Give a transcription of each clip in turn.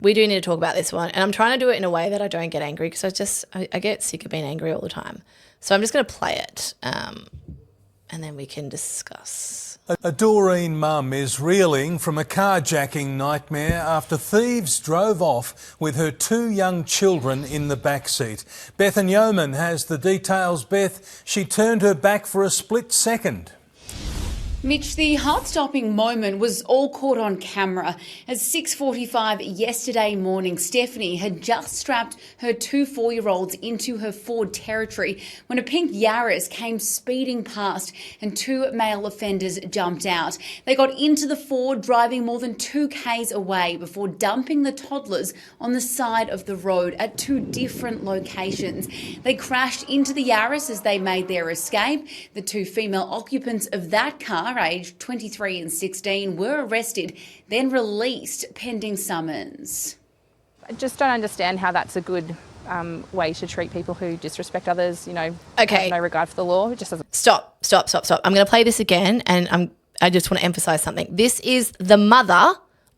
we do need to talk about this one. And I'm trying to do it in a way that I don't get angry because I get sick of being angry all the time. So I'm just going to play it and then we can discuss. A Doreen mum is reeling from a carjacking nightmare after thieves drove off with her 2 young children in the backseat. Bethan Yeoman has the details. Beth, she turned her back for a split second. Mitch, the heart-stopping moment was all caught on camera. At 6:45 yesterday morning, Stephanie had just strapped her 2 4-year-olds into her Ford Territory when a pink Yaris came speeding past and 2 male offenders jumped out. They got into the Ford, driving more than 2 k's away before dumping the toddlers on the side of the road at 2 different locations. They crashed into the Yaris as they made their escape. The 2 female occupants of that car, aged 23 and 16, were arrested, then released pending summons. I just don't understand how that's a good way to treat people who disrespect others, Okay. have no regard for the law. It just doesn't. Stop. I'm going to play this again and I just want to emphasize something. This is the mother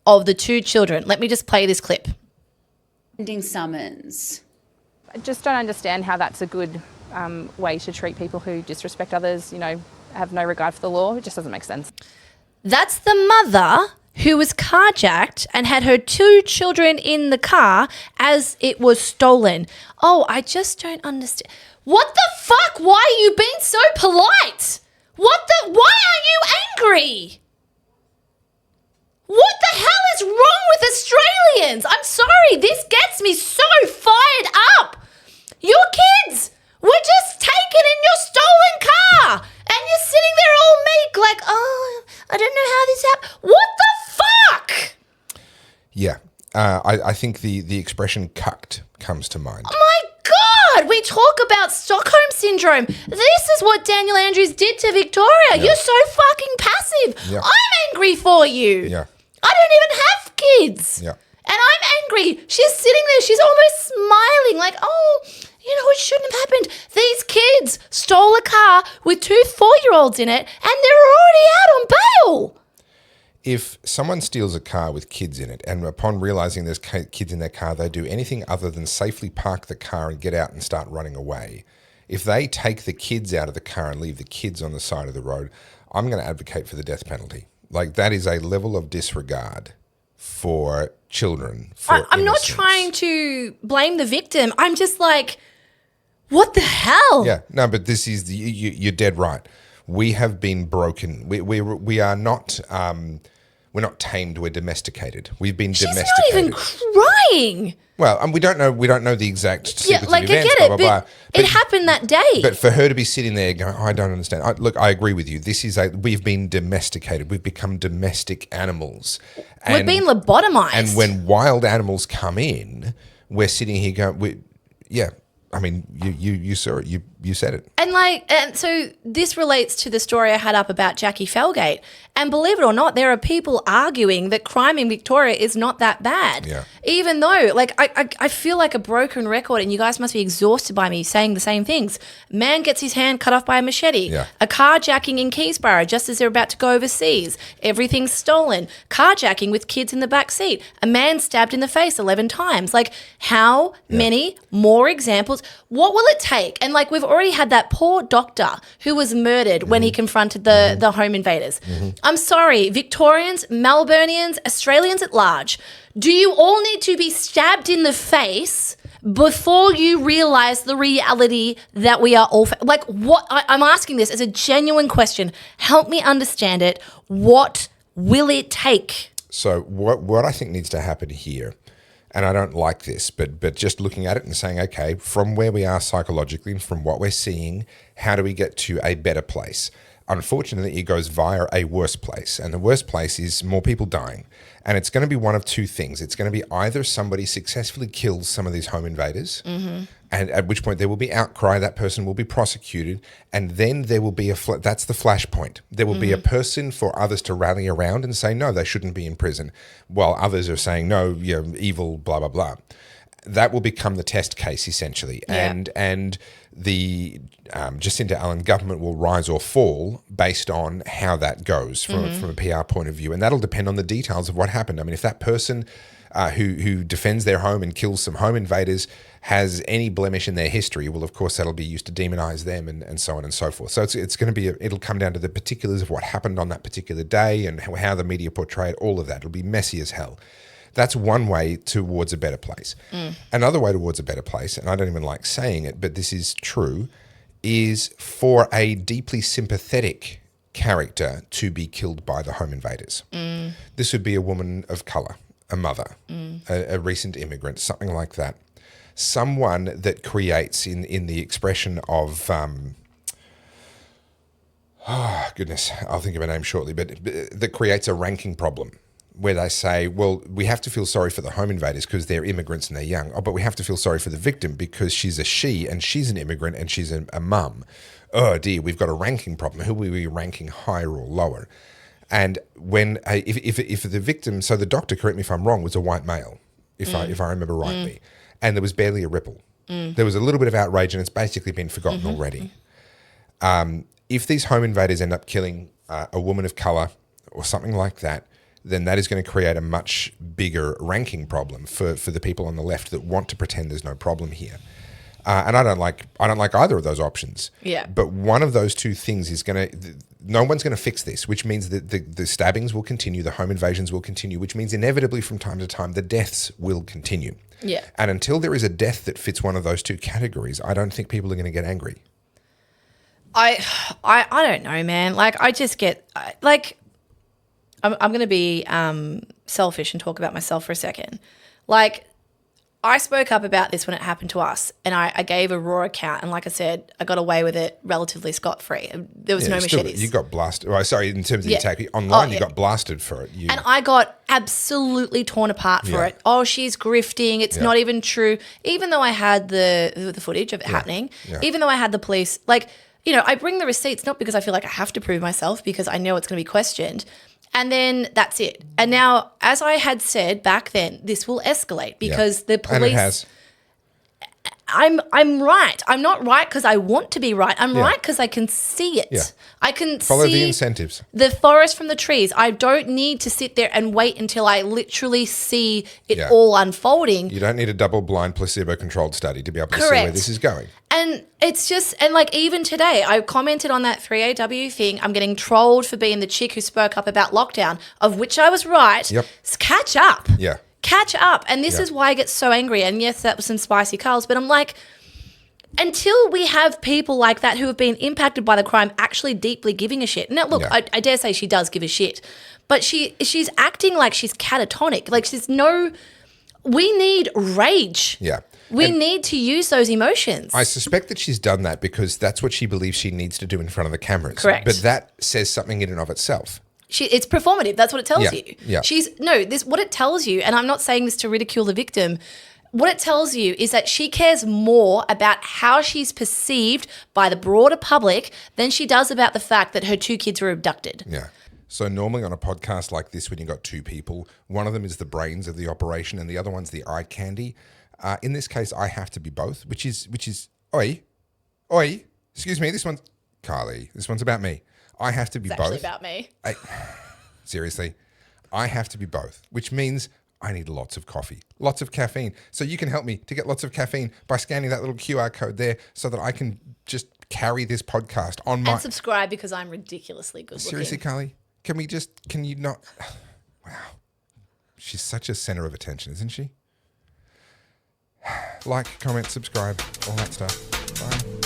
of the 2 children. Let me just play this clip. Pending summons. I just don't understand how that's a good way to treat people who disrespect others, have no regard for the law. It just doesn't make sense. That's the mother who was carjacked and had her 2 children in the car as it was stolen. Oh, I just don't understand. What the fuck? Why are you being so polite? Why are you angry? What the hell is wrong with Australians? I'm sorry, this gets me so fired up. Your kids were just taken in your stolen car and you're sitting there all meek like, oh, I don't know how this happened. What the fuck? Yeah, I think the expression cucked comes to mind. Oh my God, we talk about Stockholm Syndrome. This is what Daniel Andrews did to Victoria. Yeah. You're so fucking passive. Yeah. I'm angry for you. Yeah. I don't even have kids. Yeah. And I'm angry. She's sitting there. She's almost smiling like, oh, it shouldn't have happened. These kids stole a car with 2 4-year-olds in it and they're already out on bail. If someone steals a car with kids in it and upon realising there's kids in their car, they do anything other than safely park the car and get out and start running away, if they take the kids out of the car and leave the kids on the side of the road, I'm going to advocate for the death penalty. Like, that is a level of disregard for children. I'm not trying to blame the victim. I'm just like, what the hell? Yeah, no, but this is you're dead right. We have been broken. We are not. We're not tamed. We're domesticated. We've been domesticated. She's not even crying. Well, we don't know. We don't know the exact sequence I of events. get it, blah, blah, blah. It happened that day. But for her to be sitting there going, I don't understand. Look, I agree with you. We've been domesticated. We've become domestic animals. We've been lobotomized. And when wild animals come in, we're sitting here going, yeah. I mean, you saw it. You said it. And so this relates to the story I had up about Jackie Felgate. And believe it or not, there are people arguing that crime in Victoria is not that bad. Yeah. Even though, I feel like a broken record, and you guys must be exhausted by me saying the same things. Man gets his hand cut off by a machete. Yeah. A carjacking in Keysborough just as they're about to go overseas. Everything's stolen. Carjacking with kids in the back seat. A man stabbed in the face 11 times. How many more examples? What will it take? And we've already had that poor doctor who was murdered when he confronted the home invaders. I'm sorry, Victorians, Melburnians, Australians at large, do you all need to be stabbed in the face before you realise the reality that we are all... what? I'm asking this as a genuine question. Help me understand it. What will it take? So what I think needs to happen here, and I don't like this, but just looking at it and saying, okay, from where we are psychologically and from what we're seeing, how do we get to a better place? Unfortunately, it goes via a worse place, and the worst place is more people dying. And it's going to be one of 2 things. It's going to be either somebody successfully kills some of these home invaders, and at which point there will be outcry, that person will be prosecuted, and then there will be that's the flashpoint. There will be a person for others to rally around and say, no, they shouldn't be in prison, while others are saying, no, you're evil, blah, blah, blah. That will become the test case, essentially. Yeah. And the Jacinda Allen government will rise or fall based on how that goes from a PR point of view. And that'll depend on the details of what happened. I mean, if that person who defends their home and kills some home invaders has any blemish in their history, well, of course, that'll be used to demonize them and so on and so forth. So it's going to be, it'll come down to the particulars of what happened on that particular day and how the media portray it, all of that. It'll be messy as hell. That's one way towards a better place. Another way towards a better place, and I don't even like saying it, but this is true, is for a deeply sympathetic character to be killed by the home invaders. This would be a woman of colour, a mother, a recent immigrant, something like that. Someone that creates in the expression of, goodness, I'll think of a name shortly, but that creates a ranking problem where they say, well, we have to feel sorry for the home invaders because they're immigrants and they're young. Oh, but we have to feel sorry for the victim because she's a she and she's an immigrant and she's a mum. Oh dear, we've got a ranking problem. Who will we be ranking higher or lower? And when if the victim, so the doctor, correct me if I'm wrong, was a white male, if I remember rightly, and there was barely a ripple. There was a little bit of outrage, and it's basically been forgotten already. If these home invaders end up killing a woman of color or something like that, then that is going to create a much bigger ranking problem for the people on the left that want to pretend there's no problem here. And I don't like either of those options. Yeah. But one of those two things is no one's going to fix this, which means that the stabbings will continue, the home invasions will continue, which means inevitably from time to time the deaths will continue. Yeah. And until there is a death that fits one of those two categories, I don't think people are going to get angry. I don't know, man. Like, I just get like, I'm going to be selfish and talk about myself for a second. Like, I spoke up about this when it happened to us, and I gave a raw account, and like I said, I got away with it relatively scot-free. There was no machetes. You got blasted. Oh, sorry, in terms of the attack online, you got blasted for it. And I got absolutely torn apart for it. Oh, she's grifting. It's not even true. Even though I had the footage of it happening, even though I had the police, like, you know, I bring the receipts not because I feel like I have to prove myself, because I know it's going to be questioned. And then that's it. And now, as I had said back then, this will escalate because the police. And it has. I'm right. I'm not right because I want to be right. I'm right because I can see it. Yeah. I can Follow see the incentives. the forest from the trees. I don't need to sit there and wait until I literally see it all unfolding. You don't need a double-blind, placebo-controlled study to be able to see where this is going. And it's just, and like even today, I commented on that 3AW thing. I'm getting trolled for being the chick who spoke up about lockdown, of which I was right. Yep. Catch up. Yeah. Catch up. And this is why I get so angry. And yes, that was some spicy curls, but I'm like, until we have people like that who have been impacted by the crime actually deeply giving a shit. Now, look, I dare say she does give a shit, but she's acting like she's catatonic. Like we need rage. Yeah. We need to use those emotions. I suspect that she's done that because that's what she believes she needs to do in front of the cameras. Correct. But that says something in and of itself. It's performative. That's what it tells you. Yeah. What it tells you, and I'm not saying this to ridicule the victim, what it tells you is that she cares more about how she's perceived by the broader public than she does about the fact that her 2 kids were abducted. Yeah. So normally on a podcast like this, when you've got 2 people, one of them is the brains of the operation and the other one's the eye candy. In this case, I have to be both, which is, oi, excuse me, this one's, Carly, this one's about me. I have to be both. It's actually about me. Seriously, I have to be both, which means I need lots of coffee, lots of caffeine. So you can help me to get lots of caffeine by scanning that little QR code there so that I can just carry this podcast on my... And subscribe because I'm ridiculously good looking. Seriously, Carly, can you not... Wow. She's such a center of attention, isn't she? Like, comment, subscribe, all that stuff. Bye.